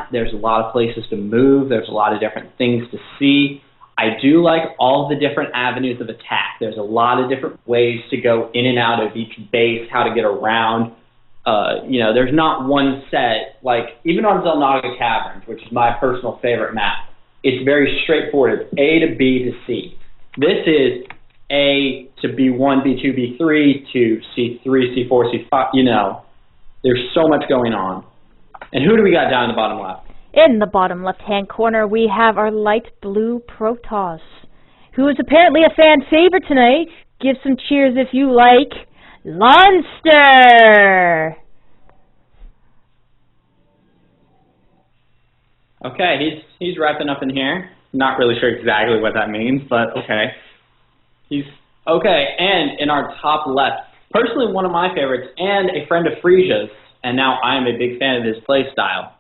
map. There's a lot of places to move. There's a lot of different things to see. I do like all the different avenues of attack. There's a lot of different ways to go in and out of each base, how to get around. There's not one set. Like, even on Zelnaga Caverns, which is my personal favorite map, it's very straightforward. It's A to B to C. This is A to B1, B2, B3 to C3, C4, C5. There's so much going on. And who do we got down in the bottom left? In the bottom left-hand corner, we have our light blue Protoss, who is apparently a fan favorite tonight. Give some cheers if you like. Lawnster! Okay, he's wrapping up in here. Not really sure exactly what that means, but okay. And in our top left, personally one of my favorites and a friend of Fresia's, and now I am a big fan of his play style.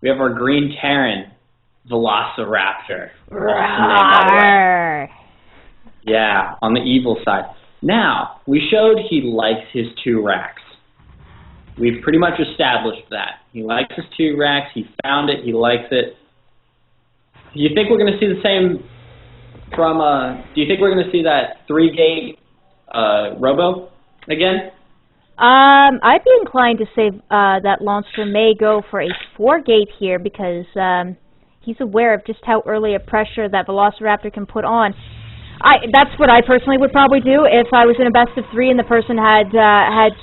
We have our green Terran, Velociraptor. Yeah, on the evil side. Now, we showed he likes his 2 racks. We've pretty much established that. He likes his 2 racks, he found it, he likes it. Do you think we're going to see the same do you think we're going to see that 3-gate Robo again? I'd be inclined to say that Lawnster may go for a 4-gate here because he's aware of just how early a pressure that Velociraptor can put on. That's what I personally would probably do if I was in a best of 3 and the person had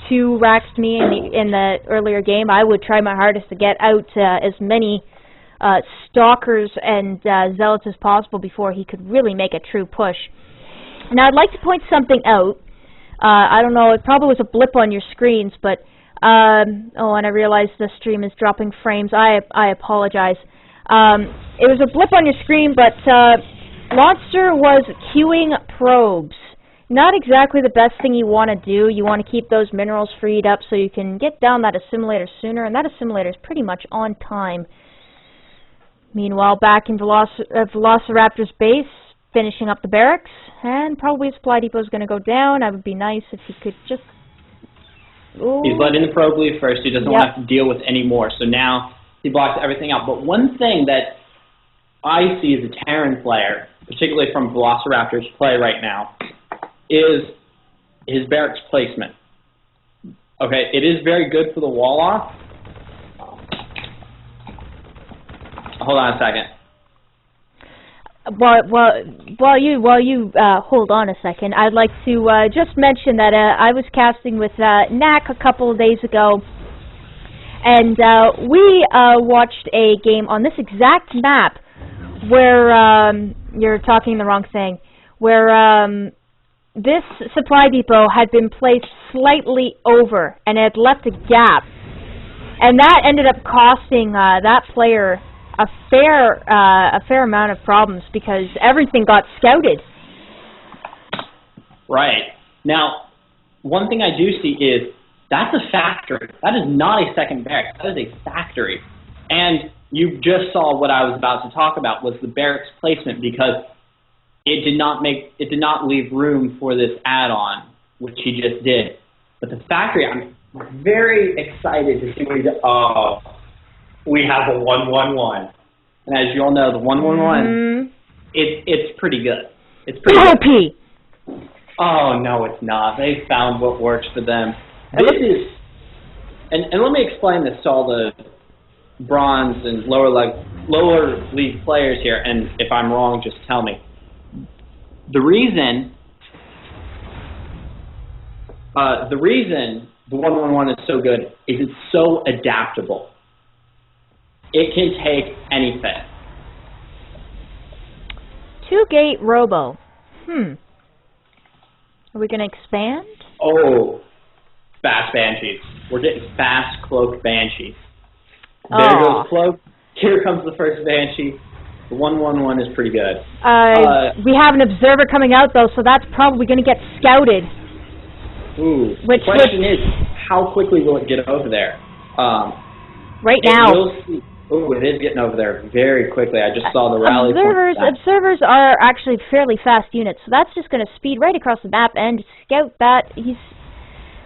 2 racks to me in the earlier game. I would try my hardest to get out as many stalkers and zealots as possible before he could really make a true push. Now, I'd like to point something out. I don't know, it probably was a blip on your screens, but, and I realize the stream is dropping frames. I apologize. It was a blip on your screen, but Lawnster was queuing probes. Not exactly the best thing you want to do. You want to keep those minerals freed up so you can get down that assimilator sooner, and that assimilator is pretty much on time. Meanwhile, back in Velociraptor's base, finishing up the barracks, and probably a supply depot is going to go down. It would be nice if he could just... Ooh. He's letting the probe leave first. He doesn't want to have to deal with any more. So now he blocks everything out. But one thing that I see as a Terran player, particularly from Velociraptor's play right now, is his barracks placement. Okay, it is very good for the wall off. Hold on a second. While you hold on a second, I'd like to just mention that I was casting with Knack a couple of days ago, and we watched a game on this exact map where you're talking the wrong thing, where this supply depot had been placed slightly over and it had left a gap, and that ended up costing that player a fair amount of problems because everything got scouted. Right. Now, one thing I do see is that's a factory. That is not a second barracks. That is a factory. And you just saw what I was about to talk about was the barracks placement because it did not leave room for this add-on, which he just did. But the factory, I'm very excited to see what he does. Oh. We have a 1-1-1. And as you all know, the 1-1-1, it's pretty good. It's pretty good. Oh, no, it's not. They found what works for them. This is, and let me explain this to all the bronze and lower league players here, and if I'm wrong, just tell me. The reason the 1-1-1 is so good is it's so adaptable. It can take anything. 2-gate Robo. Are we going to expand? Oh, fast Banshees. We're getting fast cloaked Banshees. There goes cloak. Here comes the first Banshee. The 1-1-1 is pretty good. We have an observer coming out, though, so that's probably going to get scouted. Ooh. The question is, how quickly will it get over there? Right now. Oh, it is getting over there very quickly. I just saw the rally. Observers are actually fairly fast units, so that's just going to speed right across the map and scout that.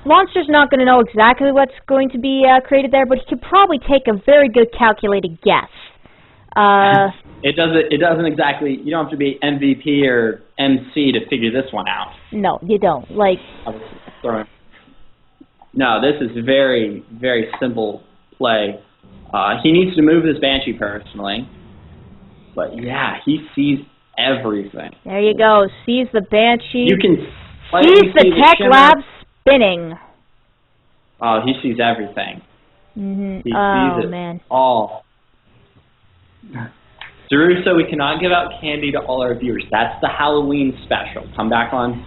Lawnster's not going to know exactly what's going to be created there, but he could probably take a very good calculated guess. It doesn't exactly. You don't have to be MVP or MC to figure this one out. No, you don't. Like. No, this is very, very simple play. He needs to move his Banshee personally, but yeah, he sees everything. There you go. Sees the Banshee. You can sees the tech lab spinning. Oh, he sees everything. Mm-hmm. He sees it man. all. Deruso, we cannot give out candy to all our viewers. That's the Halloween special. Come back on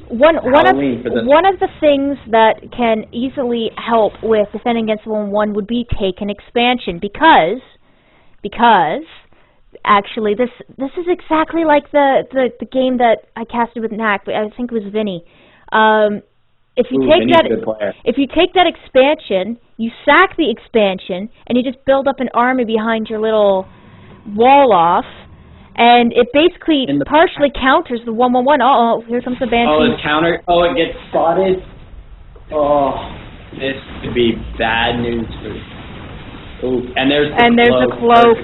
Halloween for this. One of the things that can easily help with defending against 1-1 would be take an expansion because actually this is exactly like the game that I casted with Knack, but I think it was Vinny. If you take that expansion, you sack the expansion, and you just build up an army behind your little wall off, and it basically partially counters the 1-1-1. Oh, here comes the Banshee. Oh, it's counter. Oh, it gets spotted. Oh, this could be bad news for. Oh, and there's the cloak.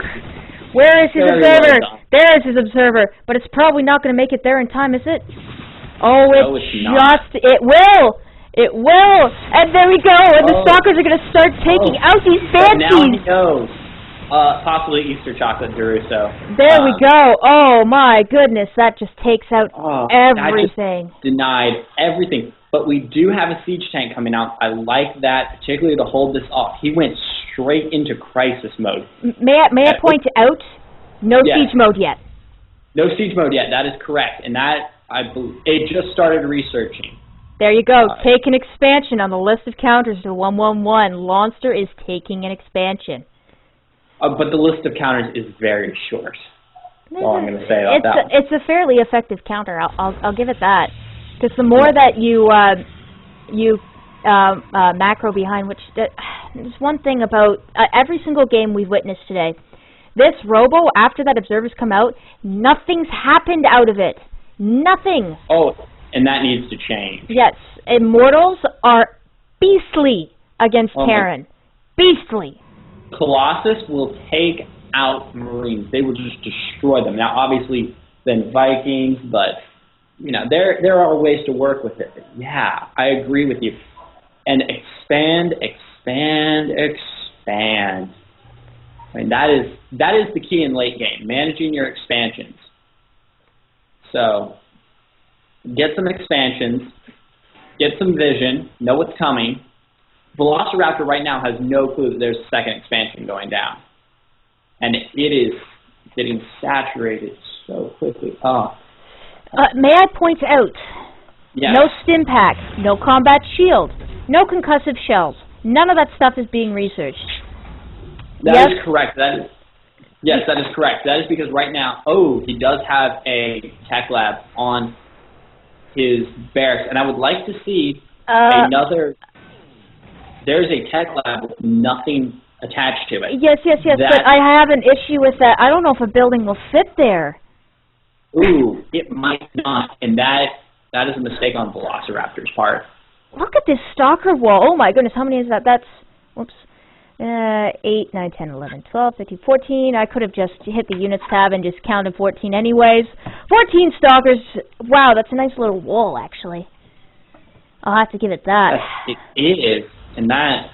Where is his observer? There is his observer, but it's probably not going to make it there in time, is it? Oh, it's not. It will! It will! And there we go! And the stalkers are going to start taking out these Banshees! Now he knows. Possibly Easter chocolate Deruso. There we go! Oh my goodness, that just takes out everything. That just denied everything. But we do have a siege tank coming out. I like that, particularly to hold this off. He went straight into crisis mode. May I point out? No siege mode yet. No siege mode yet. That is correct. And that, it just started researching. There you go. Take an expansion on the list of counters to 1-1-1. Lawnster is taking an expansion. But the list of counters is very short. That's all I'm going to say about that. It's a fairly effective counter. I'll give it that. Because the more that you macro behind, which there's one thing about every single game we've witnessed today. This Robo, after that Observer's come out, nothing's happened out of it. Nothing. Oh, and that needs to change. Yes. Immortals are beastly against Terran. Beastly. Colossus will take out Marines. They will just destroy them. Now, obviously, then Vikings, but, you know, there are ways to work with it. But yeah, I agree with you. And expand. I mean, that is the key in late game, managing your expansions. So, get some expansions, get some vision, know what's coming. Velociraptor right now has no clue that there's a second expansion going down. And it is getting saturated so quickly. May I point out, no stim pack, no combat shield, no concussive shells. None of that stuff is being researched. That is correct. That is correct. That is because right now, he does have a tech lab on his barracks. And I would like to see another... There's a tech lab with nothing attached to it. Yes, but I have an issue with that. I don't know if a building will fit there. Ooh, it might not, and that is a mistake on Velociraptor's part. Look at this stalker wall. Oh my goodness, how many is that? That's, whoops, 8, 9, 10, 11, 12, 13, 14. I could have just hit the units tab and just counted 14 anyways. 14 stalkers. Wow, that's a nice little wall, actually. I'll have to give it that. It is. And that's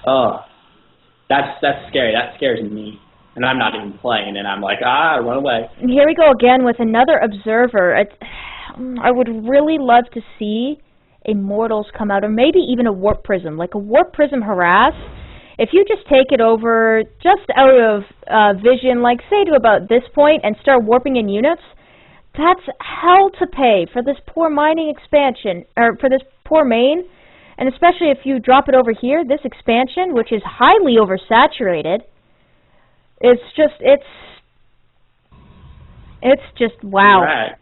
scary. That scares me. And I'm not even playing, and I'm like, run away. And here we go again with another observer. I would really love to see Immortals come out, or maybe even a Warp Prism, like a Warp Prism Harass. If you just take it over just out of vision, like say to about this point, and start warping in units, that's hell to pay for this poor mining expansion, or for this poor main. And especially if you drop it over here, this expansion, which is highly oversaturated, it's just wow. Right.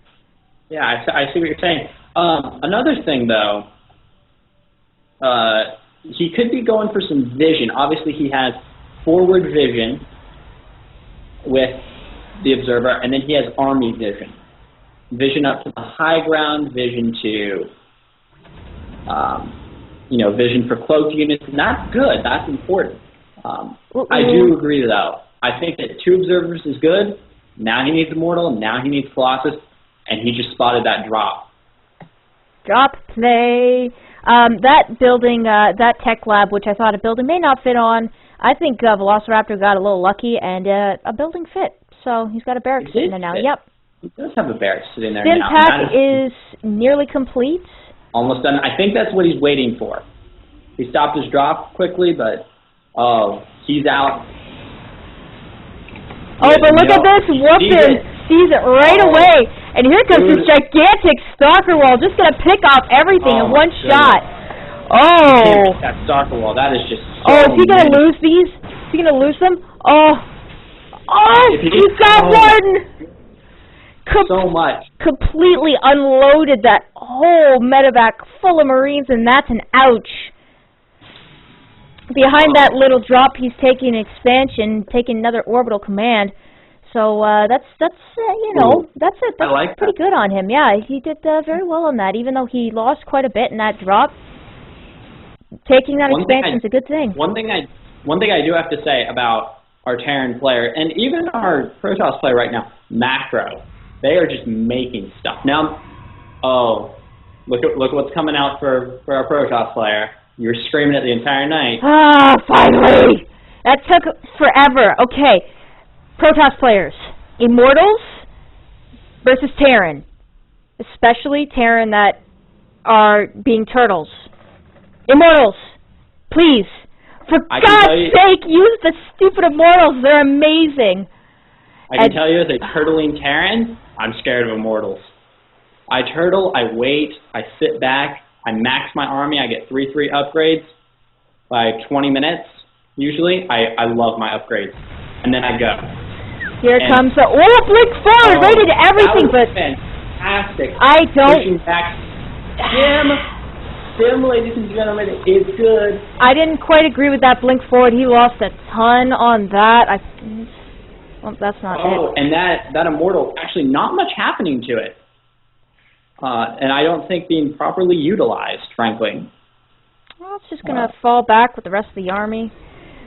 Yeah, I see what you're saying. Another thing, though, he could be going for some vision. Obviously, he has forward vision with the observer, and then he has army vision. Vision up to the high ground, vision to vision for cloaked units, and that's good. That's important. I do agree, though. I think that 2 observers is good. Now he needs Immortal. Now he needs Colossus, and he just spotted that drop. Drop play. That building, that tech lab, which I thought a building may not fit on, I think Velociraptor got a little lucky, and a building fit. So he's got a barracks sitting there now. Yep. He does have a barracks sitting there now. Stim pack is nearly complete. Almost done. I think that's what he's waiting for. He stopped his drop quickly, but he's out. Oh, but look at this whooping. Sees it right away. And here comes this gigantic stalker wall. Just going to pick off everything in one shot. Oh. That stalker wall, that is just so is he going to lose these? Is he going to lose them? Oh. Oh, he's got one. So much. Completely unloaded that whole medevac full of Marines, and that's an ouch. Behind that little drop, he's taking expansion, taking another orbital command. So that's that's pretty good on him. Yeah, he did very well on that, even though he lost quite a bit in that drop. Taking that expansion is a good thing. One thing I do have to say about our Terran player, and even our Protoss player right now, Macro, they are just making stuff. Now, look what's coming out for our Protoss player. You were screaming it the entire night. Ah, finally! That took forever. Okay, Protoss players. Immortals versus Terran. Especially Terran that are being turtles. Immortals, please. For God's sake, use the stupid Immortals. They're amazing. I can tell you as a turtling Terran, I'm scared of Immortals. I turtle, I wait, I sit back, I max my army, I get 3/3 upgrades by 20 minutes, usually. I love my upgrades. And then I go. Here comes the... Oh, blink forward! Rated everything, that was but... fantastic. I don't... Pushing back. Sim, ladies and gentlemen, is good. I didn't quite agree with that blink forward. He lost a ton on that. Well, that's not it. And that Immortal, actually not much happening to it. And I don't think being properly utilized, frankly. Well, it's just going to fall back with the rest of the army.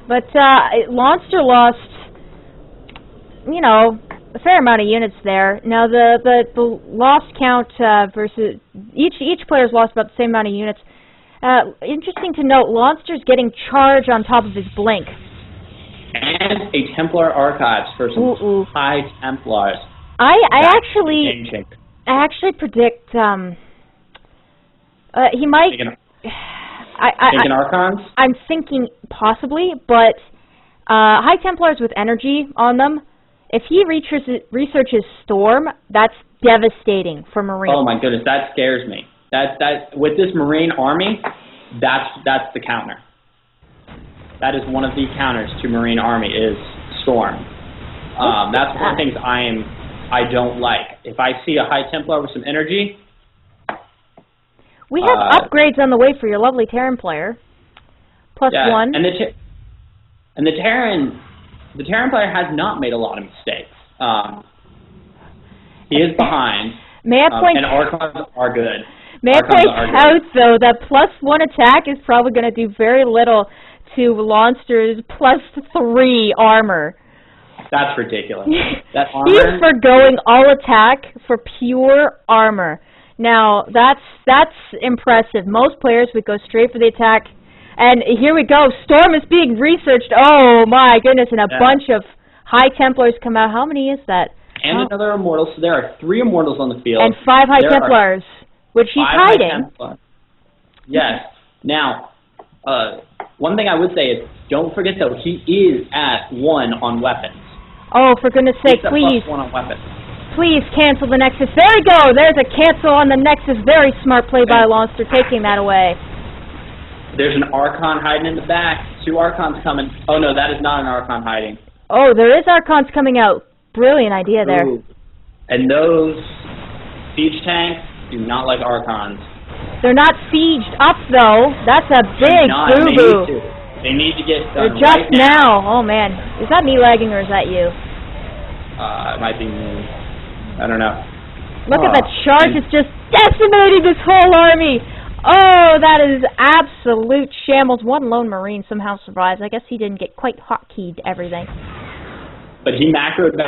But Lawnster lost, a fair amount of units there. Now, the loss count versus... Each player's lost about the same amount of units. Interesting to note, Lawnster's getting charge on top of his blink. And a Templar Archives for some high Templars. I actually predict he might... Taking Archons? I'm thinking possibly, but high Templars with energy on them, if he researches Storm, that's devastating for Marine. Oh my goodness, that scares me. That with this Marine army, that's the counter. That is one of the counters to Marine army is Storm. That's one of the things I don't like. If I see a high Templar with some energy, we have upgrades on the way for your lovely Terran player. +1. And the Terran player has not made a lot of mistakes. He is behind. May I point? And Archons are good. May I point out though that +1 attack is probably going to do very little to Lawnster's +3 armor. That's ridiculous. That armor. He's forgoing all attack for pure armor. Now that's impressive. Most players would go straight for the attack. And here we go. Storm is being researched. Oh my goodness! And a bunch of high Templars come out. How many is that? And another Immortal. So there are 3 Immortals on the field. And 5 high Templars, which he's hiding. Yes. Now, one thing I would say is, don't forget though, he is at 1 on weapons. Oh, for goodness sake, please. +1 on weapons. Please cancel the Nexus. There we go. There's a cancel on the Nexus. Very smart play by Lawnster, taking that away. There's an Archon hiding in the back. 2 Archons coming. Oh no, that is not an Archon hiding. Oh, there is Archons coming out. Brilliant idea there. Ooh. And those siege tanks do not like Archons. They're not sieged up though. That's a big boo-boo. They need to get done just right now. Oh man, is that me lagging or is that you? It might be me. I don't know. Look at that charge! It's just decimating this whole army. Oh, that is absolute shambles. One lone Marine somehow survives. I guess he didn't get quite hotkeyed to everything. But he macroed back.